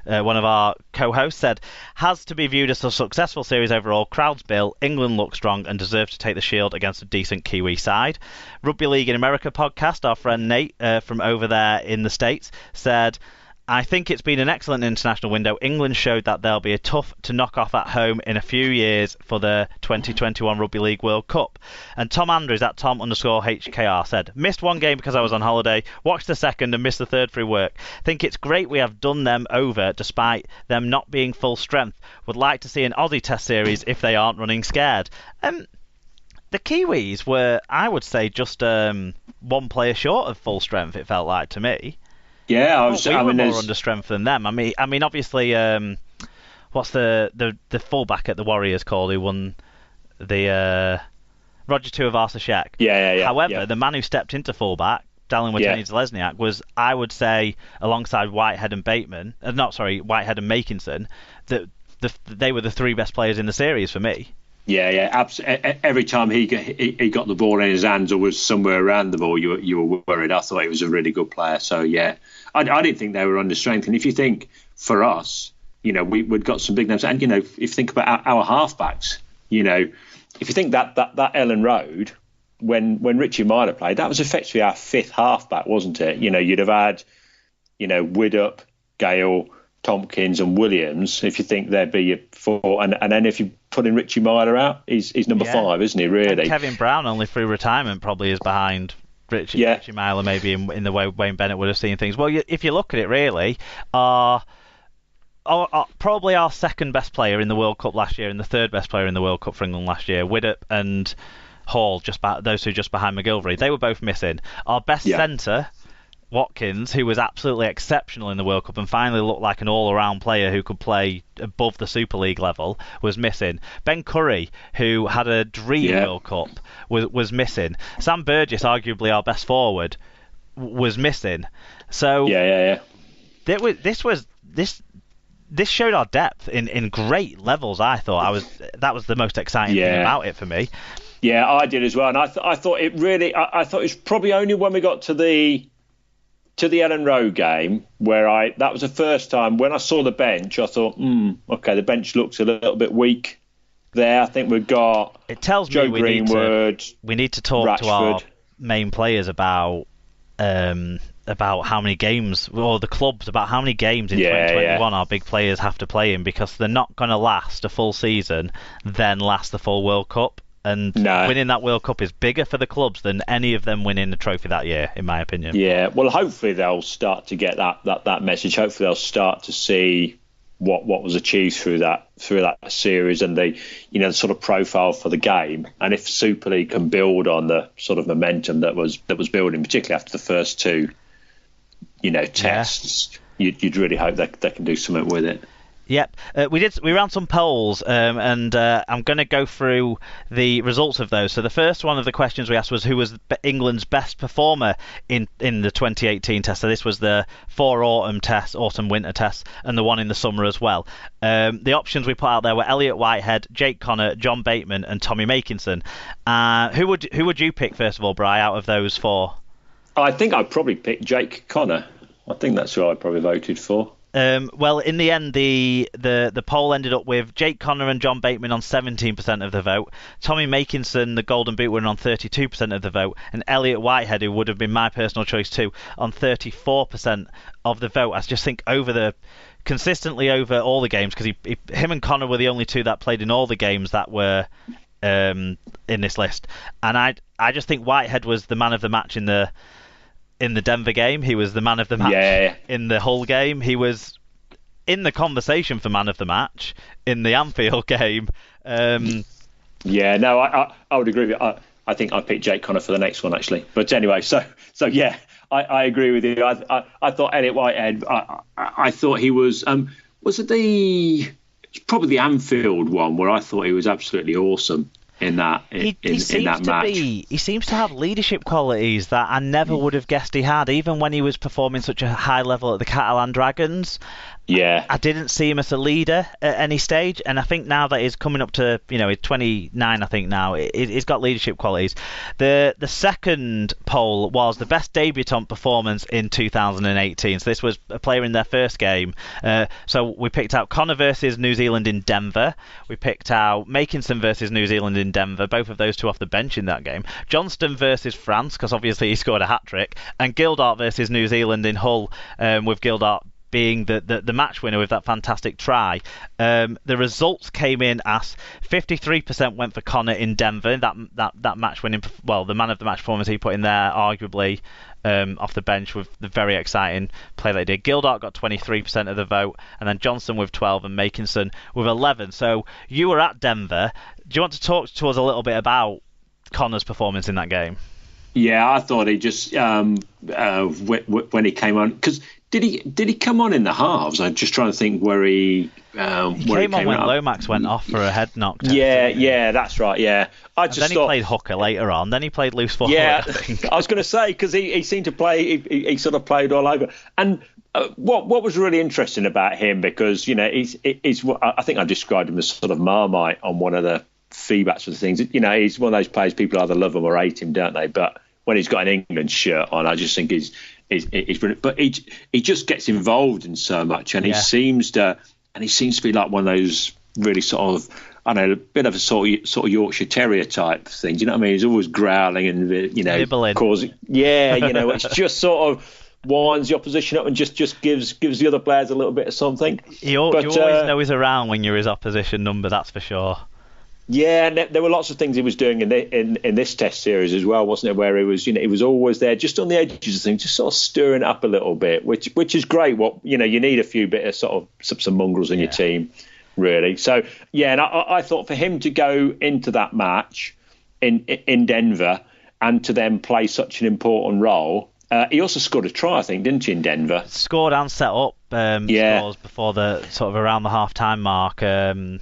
one of our co-hosts, said, has to be viewed as a successful series overall. Crowds built, England look strong and deserve to take the shield against a decent Kiwi side. Rugby League in America podcast, our friend Nate from over there in the States, said, I think it's been an excellent international window. England showed that they'll be tough to knock off at home in a few years for the 2021 Rugby League World Cup. And Tom Andrews at Tom_HKR said, missed one game because I was on holiday, watched the second and missed the third through work. Think it's great we have done them over despite them not being full strength. Would like to see an Aussie Test series if they aren't running scared. The Kiwis were, I would say, just one player short of full strength, it felt like to me. Yeah, we were more under strength than them. I mean, obviously, what's the fullback at the Warriors called who won the Roger Tuivasa-Sheck? Yeah. However, the man who stepped into fullback, Dallin Watene-Zelezniak, was, I would say, alongside Whitehead and Bateman, Whitehead and Makinson, that they were the three best players in the series for me. Yeah, absolutely. Every time he got the ball in his hands or was somewhere around the ball, you were worried. I thought he was a really good player. So, yeah, I didn't think they were under strength. And if you think, for us, we'd got some big names. And, if you think about our halfbacks, if you think that Ellen Road, when Richie Myler played, that was effectively our fifth halfback, wasn't it? You'd have had, Widdop, Gale, Tompkins and Williams, if you think there'd be your four, and then if you put in Richie Myler out, he's number 5, isn't he, really? And Kevin Brown, only through retirement, probably is behind Richie Myler, maybe in the way Wayne Bennett would have seen things. Well, if you look at it, really, probably our second best player in the World Cup last year and the third best player in the World Cup for England last year, Widdop and Hall, those two just behind McGilvery, they were both missing. Our best centre, Watkins, who was absolutely exceptional in the World Cup and finally looked like an all-around player who could play above the Super League level, was missing. Ben Curry, who had a dream World Cup, was missing. Sam Burgess, arguably our best forward, was missing. So this showed our depth in great levels. I thought that was the most exciting thing about it for me. Yeah, I did as well, and I thought it really. I thought it was probably only when we got to the Ellen Road game where that was the first time when I saw the bench, I thought, okay, the bench looks a little bit weak there. I think we've got Joe Greenwood. We need to talk Rashford. To our main players about how many games, or the clubs, about how many games in 2021 our big players have to play in, because they're not going to last a full season, then last the full World Cup. And winning that World Cup is bigger for the clubs than any of them winning the trophy that year, in my opinion. Yeah, well, hopefully they'll start to get that message. Hopefully they'll start to see what was achieved through that series and the sort of profile for the game. And if Super League can build on the sort of momentum that was building, particularly after the first two, tests, you'd really hope that they can do something with it. Yep, we ran some polls, and I'm going to go through the results of those. So the first one of the questions we asked was who was England's best performer in the 2018 test. So this was the 4 autumn-winter tests, and the one in the summer as well. The options we put out there were Elliot Whitehead, Jake Connor, John Bateman, and Tommy Makinson. Who would you pick first of all, Bri, out of those 4? I think I'd probably pick Jake Connor. I think that's who I probably voted for. Well, in the end, the poll ended up with Jake Connor and John Bateman on 17% of the vote, Tommy Makinson, the Golden Boot winner, on 32% of the vote, and Elliot Whitehead, who would have been my personal choice too, on 34% of the vote. I just think consistently over all the games, because him and Connor were the only two that played in all the games that were in this list, and I just think Whitehead was the man of the match in the Denver game. He was the man of the match in the Hull game. He was in the conversation for man of the match in the Anfield game. I would agree with you. I think I picked Jake Connor for the next one, actually. But anyway, so yeah, I agree with you. I thought Elliot Whitehead, I thought he was... was it probably the Anfield one where I thought he was absolutely awesome. In that match. He seems to have leadership qualities that I never would have guessed he had, even when he was performing such a high level at the Catalan Dragons. Yeah. I didn't see him as a leader at any stage, and I think now that he's coming up to, he's 29, I think now, he's got leadership qualities. The second poll was the best debutant performance in 2018. So this was a player in their first game. So we picked out Connor versus New Zealand in Denver. We picked out Makinson versus New Zealand in Denver, both of those two off the bench in that game. Johnston versus France, because obviously he scored a hat-trick. And Gildart versus New Zealand in Hull, with Gildart being the match winner with that fantastic try. The results came in as 53% went for Connor in Denver. That match winning, the man of the match performance he put in there, arguably off the bench with the very exciting play they did. Gildart got 23% of the vote, and then Johnson with 12 and Makinson with 11. So you were at Denver. Do you want to talk to us a little bit about Connor's performance in that game? Yeah, I thought he just when he came on, because did he come on in the halves? I'm just trying to think where he came on when Lomax went off for a head knock. Yeah, that's right. Yeah, Then he played hooker later on. Then he played loose forward. Yeah, I think. I was going to say, because he seemed to play. He sort of played all over. And what was really interesting about him, because he's I think I described him as sort of Marmite on one of the feedbacks for the things. He's one of those players people either love him or hate him, don't they? But when he's got an England shirt on, I just think he's brilliant. But he just gets involved in so much, and he seems to be like one of those really sort of, I don't know, a bit of a sort of Yorkshire Terrier type thing. Do you know what I mean? He's always growling and nibbling. Causing. Yeah, it's just sort of winds the opposition up and just gives the other players a little bit of something. You always know he's around when you're his opposition number. That's for sure. Yeah, and there were lots of things he was doing in this Test series as well, wasn't it? Where he was always there, just on the edges of things, just sort of stirring it up a little bit, which is great. You need a few bit of sort of some mongrels in your team, really. So yeah, and I thought for him to go into that match in Denver and to then play such an important role. He also scored a try, I think, didn't he, in Denver? Scored and set up scores before the sort of around the half-time mark. He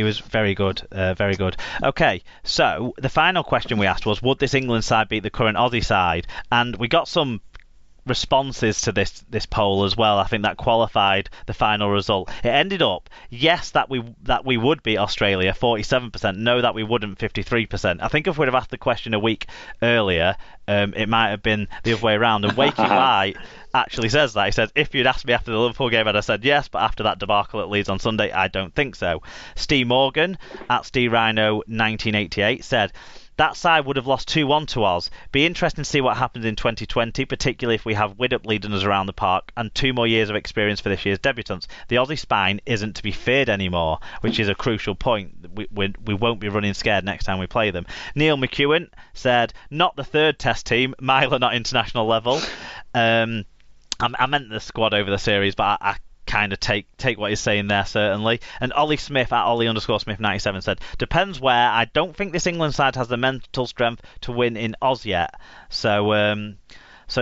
was very good, very good. Okay, so the final question we asked was, would this England side beat the current Aussie side? And we got some responses to this poll as well. I think that qualified the final result. It ended up, yes, that we would beat Australia, 47%. No, that we wouldn't, 53%. I think if we'd have asked the question a week earlier, it might have been the other way around. And Wakey White actually says that. He says, if you'd asked me after the Liverpool game, I'd have said yes, but after that debacle at Leeds on Sunday, I don't think so. Steve Morgan at Steve Rhino 1988 said, that side would have lost 2-1 to Oz. Be interesting to see what happens in 2020, particularly if we have Widdop leading us around the park and 2 more years of experience for this year's debutants. The Aussie spine isn't to be feared anymore, which is a crucial point. We won't be running scared next time we play them. Neil McEwen said, not the third Test team, Myler not international level. I meant the squad over the series, but I kind of take what he's saying there, certainly. And Ollie Smith at Ollie_Smith97 said, depends where. I don't think this England side has the mental strength to win in Oz yet. So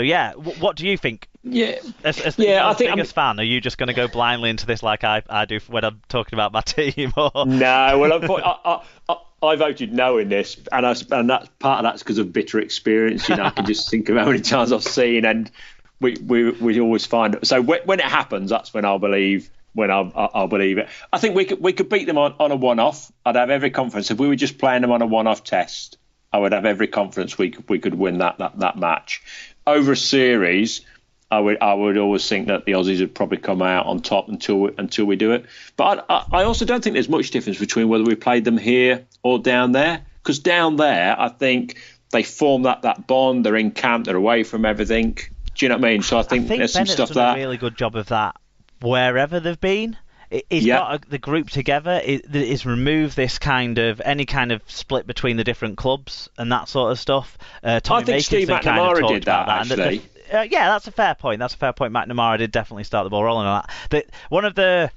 yeah, what do you think? Yeah, I think I'm a fan. Are you just going to go blindly into this like I do when I'm talking about my team? Or? No, well, I voted no in this, and that's part of that's because of bitter experience. I can just think of how many times I've seen, and we always find it. So when it happens, that's when I'll believe. I'll believe it. I think we could beat them on a one-off. I'd have every confidence if we were just playing them on a one-off test. I would have every confidence we could win that match. Over a series, I would always think that the Aussies would probably come out on top until we do it. But I also don't think there's much difference between whether we played them here or down there, because down there I think they form that bond. They're in camp. They're away from everything. Do you know what I mean? So I think there's some stuff done a really good job of that wherever they've been. He's got the group together. He's removed this any kind of split between the different clubs and that sort of stuff. I think Steve McNamara did that, actually. Yeah, that's a fair point. McNamara did definitely start the ball rolling on that. One of the...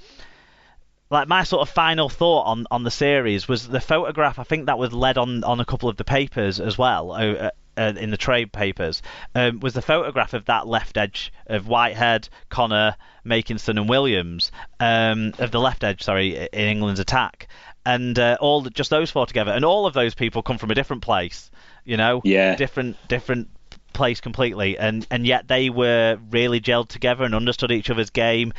my sort of final thought on the series was the photograph. I think that was led on a couple of the papers as well, in the trade papers, was the photograph of that left edge of Whitehead, Connor, Makinson and Williams, of the left edge, in England's attack. And just those four together. And all of those people come from a different place, Yeah. Different place completely, and yet they were really gelled together and understood each other's game,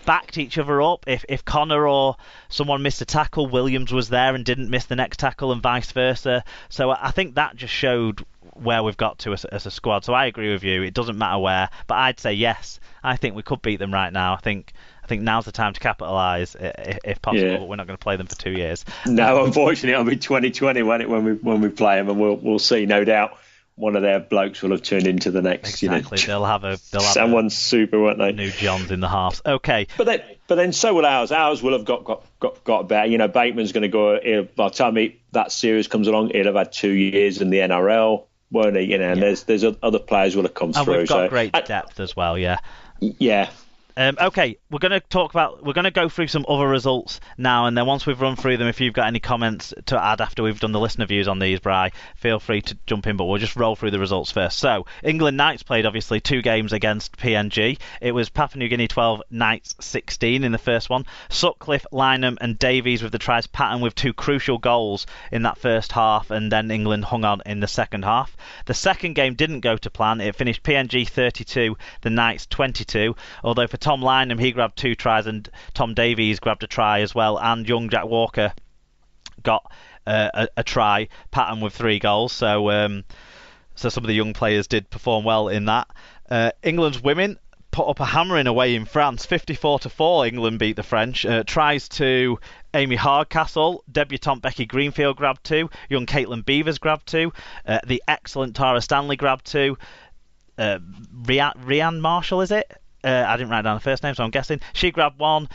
backed each other up. If Connor or someone missed a tackle, Williams was there and didn't miss the next tackle, and vice versa. So I think that just showed where we've got to as a squad. So I agree with you. It doesn't matter where, but I'd say yes. I think we could beat them right now. I think now's the time to capitalise if possible. Yeah. But we're not going to play them for 2 years. No, unfortunately, it'll be 2020 when we play them, and we'll see. No doubt, one of their blokes will have turned into the next. Exactly. They'll have someone super, won't they? New Johns in the halves. Okay. But then so will ours. Ours will have got better. You know, Bateman's going to go. By the time that series comes along, he'll have had 2 years in the NRL, won't he? You know, and there's other players will have come through. And we've got great depth as well. Yeah. Yeah. Okay, we're going to go through some other results now, and then once we've run through them, if you've got any comments to add after we've done the listener views on these, Bri, feel free to jump in, but we'll just roll through the results first. So, England Knights played, obviously, 2 games against PNG. It was Papua New Guinea 12, Knights 16 in the first one. Sutcliffe, Lynham and Davies with the tries, Patton with 2 crucial goals in that first half, and then England hung on in the second half. The second game didn't go to plan. It finished PNG 32, the Knights 22, although for Tom Lynham, he grabbed 2 tries, and Tom Davies grabbed a try as well, and young Jack Walker got a try, Patton with 3 goals. So some of the young players did perform well in that. England's women put up a hammering away in France, 54-4. England beat the French. Tries to Amy Hardcastle, debutante Becky Greenfield grabbed 2, young Caitlin Beavers grabbed 2, the excellent Tara Stanley grabbed 2, Rianne Marshall, is it? I didn't write down the first name, so I'm guessing. She grabbed 1.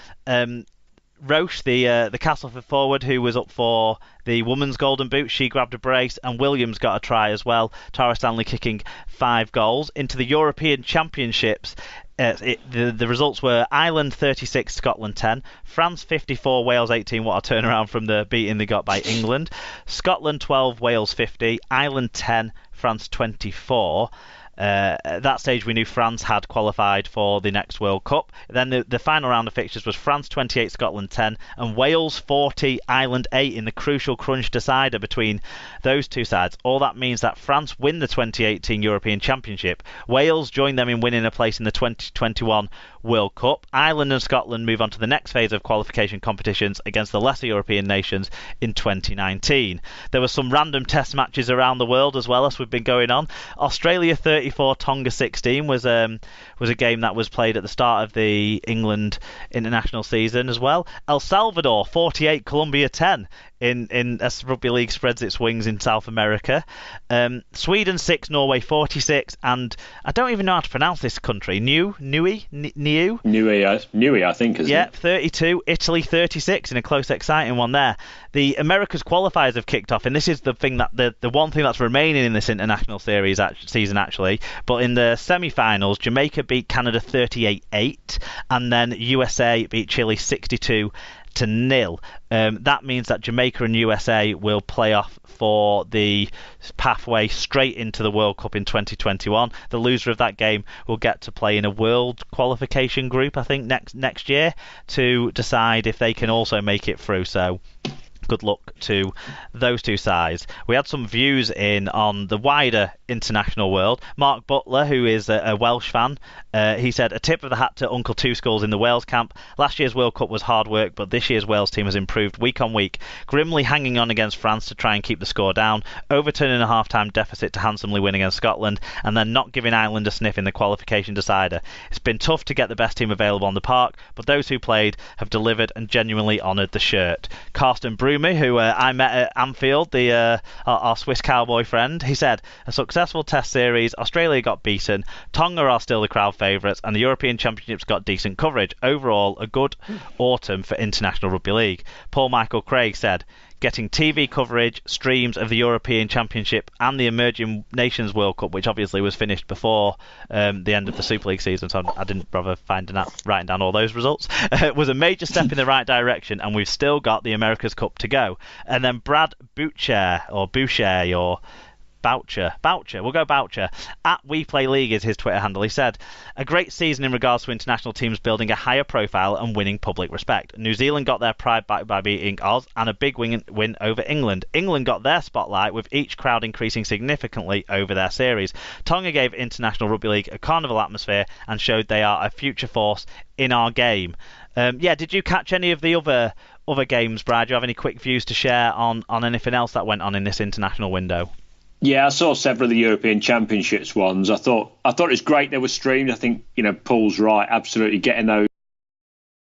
Roche, the Castleford forward, who was up for the women's golden boot, she grabbed a brace, and Williams got a try as well. Tara Stanley kicking 5 goals. Into the European Championships, the results were Ireland 36, Scotland 10, France 54, Wales 18. What a turnaround from the beating they got by England. Scotland 12, Wales 50, Ireland 10, France 24. At that stage, we knew France had qualified for the next World Cup. Then the final round of fixtures was France 28, Scotland 10, and Wales 40, Ireland 8 in the crucial crunch decider between those two sides. All that means that France win the 2018 European Championship. Wales join them in winning a place in the 2021 World Cup. Ireland and Scotland move on to the next phase of qualification competitions against the lesser European nations in 2019. There were some random test matches around the world as well as we've been going on. Australia 34, Tonga 16 was a game that was played at the start of the England international season as well. El Salvador 48, Colombia 10 as rugby league spreads its wings in South America. Sweden 6, Norway 46, and I don't even know how to pronounce this country. Nui, I think, isn't it? 32, Italy 36 in a close, exciting one there. The Americas qualifiers have kicked off, and this is the thing that the one thing that's remaining in this international series season actually. But in the semi-finals, Jamaica beat Canada 38-8, and then USA beat Chile 62-0. That means that Jamaica and USA will play off for the pathway straight into the World Cup in 2021. The loser of that game will get to play in a world qualification group, I think, next year to decide if they can also make it through. So good luck to those two sides. We had some views in on the wider international world. Mark Butler, who is a Welsh fan, he said, a tip of the hat to Uncle Two Skulls in the Wales camp. Last year's World Cup was hard work, but this year's Wales team has improved week on week, grimly hanging on against France to try and keep the score down, overturning a half-time deficit to handsomely win against Scotland, and then not giving Ireland a sniff in the qualification decider. It's been tough to get the best team available on the park, but those who played have delivered and genuinely honoured the shirt. Carsten Brumi, who I met at Anfield, our Swiss cowboy friend, he said, a successful test series, Australia got beaten, Tonga are still the crowd favourites, and the European Championships got decent coverage. Overall, a good autumn for international rugby league. Paul Michael Craig said, getting TV coverage, streams of the European Championship and the Emerging Nations World Cup, which obviously was finished before the end of the Super League season, so I didn't bother writing down all those results, was a major step in the right direction, and we've still got the America's Cup to go. And then Brad Boucher, Boucher. We'll go Boucher. At We Play League is his Twitter handle. He said, a great season in regards to international teams building a higher profile and winning public respect. New Zealand got their pride back by beating Oz and a big win over England. England got their spotlight with each crowd increasing significantly over their series. Tonga gave international rugby league a carnival atmosphere and showed they are a future force in our game. Did you catch any of the other games, Brad? Do you have any quick views to share on anything else that went on in this international window? Yeah, I saw several of the European Championships ones. I thought it was great they were streamed. I think Paul's right, absolutely getting those